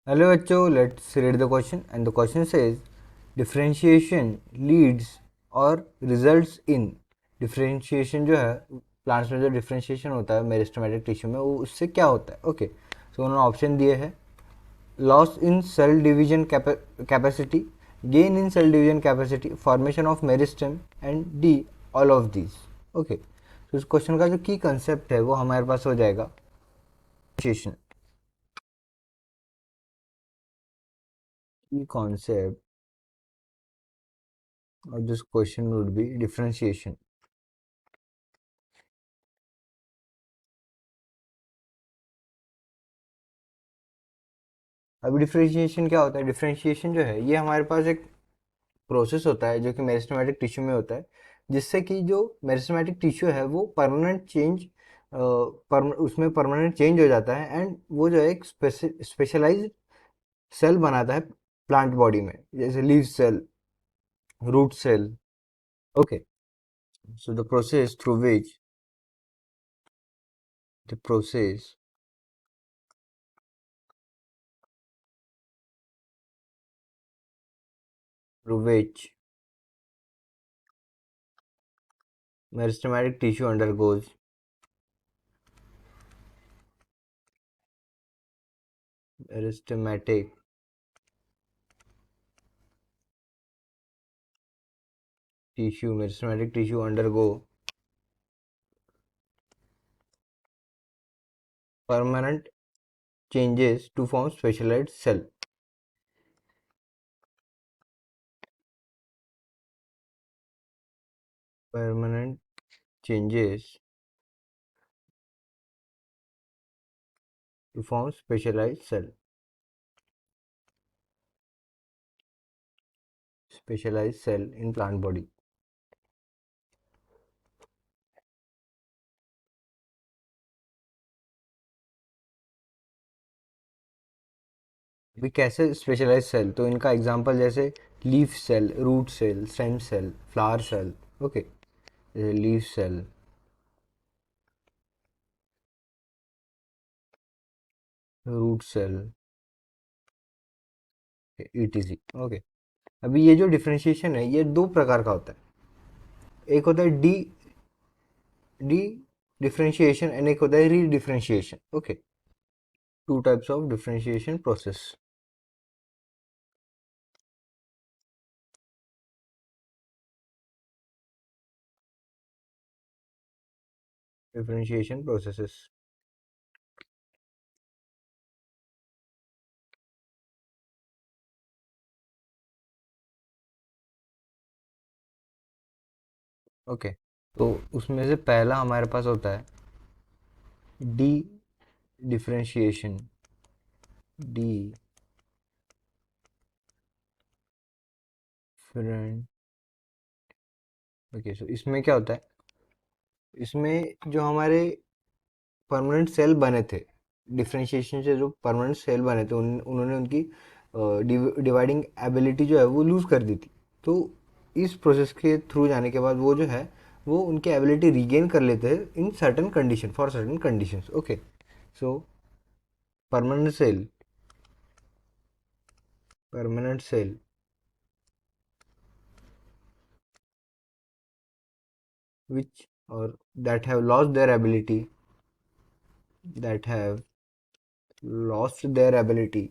Hello बच्चों, let's read the question and the question says differentiation leads or results in differentiation जो है plants में जो differentiation होता है मेरिस्टेमेटिक टिश्यू में वो उससे क्या होता है. ओके, सो उन्होंने ऑप्शन दिए हैं loss in cell division capacity, gain in cell division capacity, formation of meristem and D all of these. Okay, तो इस क्वेश्चन का जो की कंसेप्ट है वो हमारे पास हो जाएगा differentiation. Key concept of this question would be differentiation. अभी डिफ्रेंशिएशन क्या होता है. डिफ्रेंशिएशन जो है ये हमारे पास एक प्रोसेस होता है जो कि मेरिस्टेमेटिक टिश्यू में होता है, जिससे कि जो मेरिस्टेमेटिक टिश्यू है वो परमानेंट चेंज उसमें परमानेंट चेंज हो जाता है एंड वो जो है एक स्पेशलाइज्ड सेल बनाता है प्लांट बॉडी में, जैसे leaf cell, root cell. Okay, so the process through which the process through which meristematic tissue undergoes meristematic meristematic tissue undergo permanent changes to form specialized cell. Permanent changes to form specialized cell. Specialized cell in plant body. अभी कैसे specialise cell, तो इनका example जैसे leaf cell, root cell, stem cell, flower cell. Okay, जैसे leaf cell, root cell, ETC. Okay, अभी ये जो differentiation है ये दो प्रकार का होता है. एक होता है डी डी डिफरेंशिएशन एंड एक होता है re differentiation. Okay, two types of differentiation process. Differentiation processes. Okay, तो उसमें से पहला हमारे पास होता है डी डिफरेंशिएशन. डी फ्रेंड. ओके, सो इसमें क्या होता है, इसमें जो हमारे परमानेंट सेल बने थे, डिफरेंशिएशन से जो परमानेंट सेल बने थे उन्होंने उनकी डिवाइडिंग एबिलिटी जो है वो लूज कर दी थी. तो इस प्रोसेस के थ्रू जाने के बाद वो जो है वो उनकी एबिलिटी रीगेन कर लेते हैं in certain condition, for certain conditions. Okay, so permanent cell, permanent cell which or that have lost their ability, that have lost their ability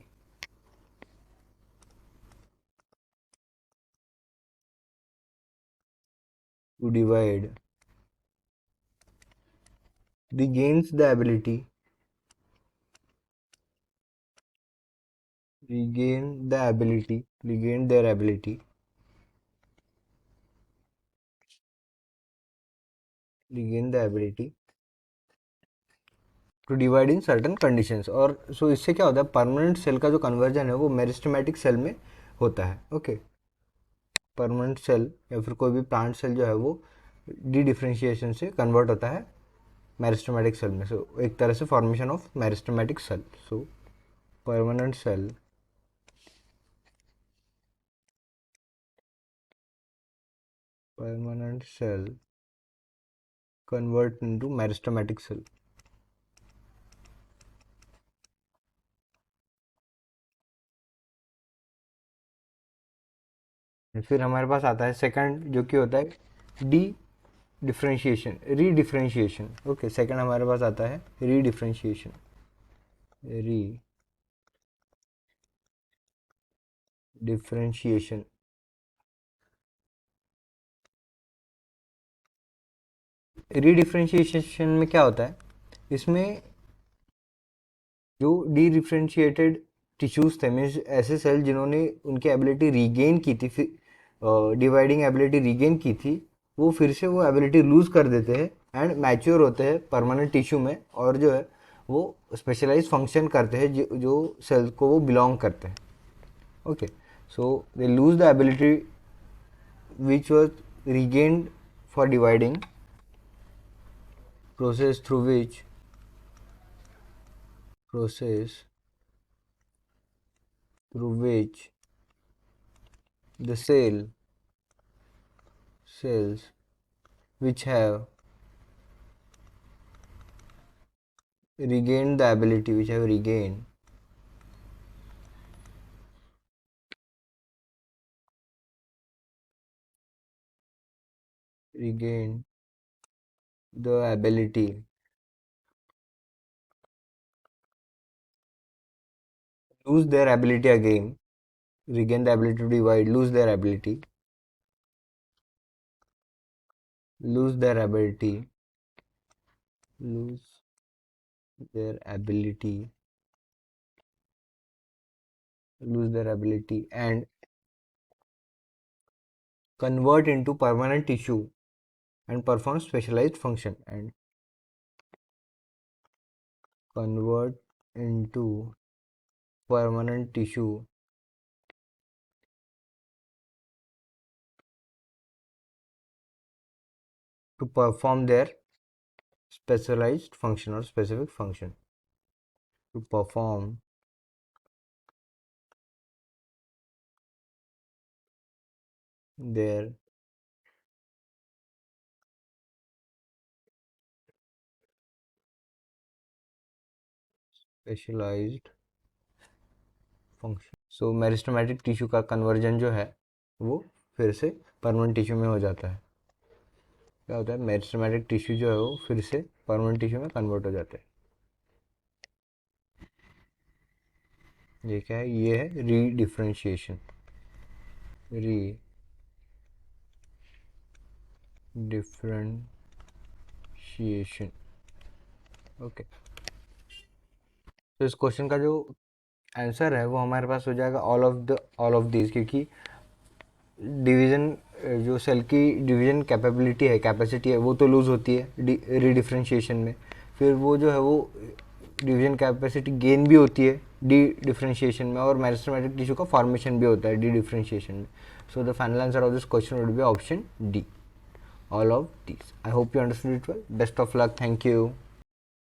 to divide, regains the ability, regain their ability, regain the ability to divide in certain conditions. और so इससे क्या होता है, permanent cell का जो conversion है वो meristematic cell में होता है. ओके, परमानेंट सेल या फिर कोई भी प्लांट सेल जो है वो डी डिफ्रेंशिएशन से कन्वर्ट होता है मेरिस्टेमेटिक सेल में. सो एक तरह से formation of meristematic cell. So permanent cell, permanent cell convert into meristematic cell. फिर हमारे पास आता है सेकंड, जो कि होता है D differentiation, redifferentiation. Okay, second हमारे पास आता है रीडिफ्रेंशिएशन, रीडिफ्रेंशिएशन। रीडिफ्रेंशिएशन में क्या होता है, इसमें जो डी डिफ्रेंशिएटेड टिश्यूज थे, मीन्स ऐसे सेल जिन्होंने उनकी एबिलिटी रीगेन की थी, डिवाइडिंग एबिलिटी रीगेन की थी, वो फिर से वो एबिलिटी लूज कर देते हैं एंड मैच्योर होते हैं परमानेंट टिश्यू में, और जो है वो स्पेशलाइज फंक्शन करते हैं जो सेल को वो बिलोंग करते हैं। Okay, so they lose the ability which was regained for dividing, process through which process through which the cells which have regained the ability, which have regained the ability, lose their ability again, regain the ability to divide, lose their ability, lose their ability, lose their ability, lose their ability, and convert into permanent tissue and perform specialized function, and convert into permanent tissue to perform their specialized function or specific function, to perform their specialized function। So meristematic tissue का conversion जो है वो फिर से permanent tissue में हो जाता है। क्या होता है, मेरिस्टेमेटिक टिश्यू जो है वो फिर से परमानेंट टिश्यू में कन्वर्ट हो जाते हैं। ये क्या है, ये है रीडिफ्रेंशिएशन, रीडिफ्रेंशिएशन। ओके, तो इस क्वेश्चन का जो आंसर है वो हमारे पास हो जाएगा ऑल ऑफ दिस, क्योंकि डिवीज़न, जो सेल की डिवीज़न कैपेबिलिटी है, कैपेसिटी है, वो तो लूज़ होती है रीडिफ्रेंशिएशन में। फिर वो जो है वो डिवीज़न कैपेसिटी गेन भी होती है डी डिफ्रेंशिएशन में, और मेरिस्टेमेटिक टिश्यू का फॉर्मेशन भी होता है डी डिफ्रेंशिएशन में। So the final answer of this question would be option D, all of this. I hope you understood it well. Best of luck, thank you.